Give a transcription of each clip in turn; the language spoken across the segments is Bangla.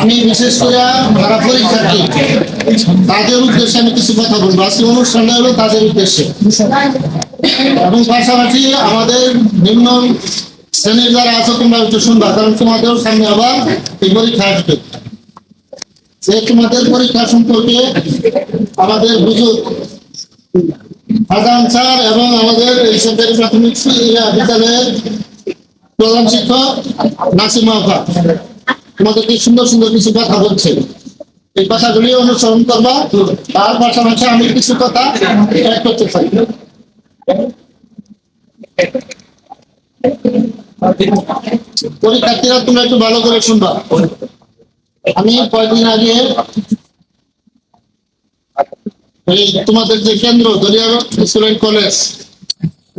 আমি বিশেষ করে যারা পরীক্ষার্থী তাদের উদ্দেশ্যে আমি কিছু কথা বলবো। আজকে অনুষ্ঠানটা হলো তাদের উদ্দেশ্যে, এবং পাশাপাশি আমাদের নিম্ন শ্রেণীর যারা আছে তোমরা একটু শুনবা, কারণ তোমাদের সামনে আবার এই পরীক্ষা আসবে। যে তোমাদের পরীক্ষা সম্পর্কে আমাদের হুজুর আজান স্যার এবং আমাদের এই সরকারি প্রাথমিক বিদ্যালয়ের প্রধান শিক্ষক নাসিম আপা তোমাদেরকে সুন্দর সুন্দর কিছু কথা বলছে। এই কথাগুলি অনুসরণ করবা। তার পাশাপাশি আমি কিছু কথা অ্যাড করতে চাই। পরীক্ষার্থীরা তোমরা একটু ভালো করে শুনবা। আমি কয়েকদিন আগে এই তোমাদের যে কেন্দ্র দলিয়া স্টুডেন্ট কলেজ,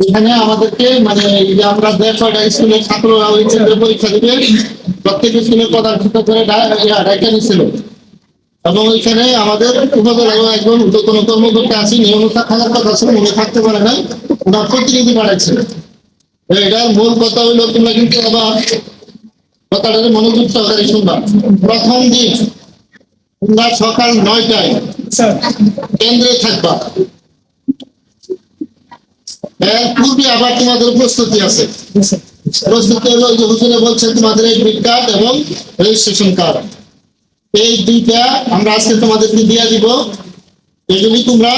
এখানে আমাদেরকে মানে আমরা 150 স্কুলের ছাত্ররা ওই কেন্দ্রে পরীক্ষা দিবে, প্রত্যেক স্কুলের প্রধান শিক্ষক করে ডাইকা নিছিল। এবং ওইখানে আমাদের উপজেলায় একজন কোনো কর্মকর্তা আছে, নিয়মিত থাকার কথা ছিল, উনি থাকতে পারে নাই, ওনার প্রতিনিধি বাড়াইছে। এটার মূল কথা হইলো, তোমরা কিন্তু আবার কথাটাকে মনোযোগ সহকারে শুনবা। প্রথম দিন তোমরা সকাল 9টায় কেন্দ্রে থাকবা। এর পূর্বে আবার তোমাদের প্রস্তুতি আছে। প্রস্তুতি হলো যে হুজুরে বলছে তোমাদের এই এডমিট কার্ড এবং রেজিস্ট্রেশন কার্ড, এই দুইটা আমরা আজকে তোমাদেরকে দিয়ে দিব। এগুলি তোমরা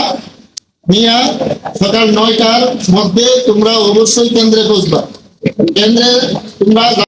নিয়ে সকাল 9টার মধ্যে তোমরা অবশ্যই কেন্দ্রে পৌঁছবা। কেন্দ্রে তোমরা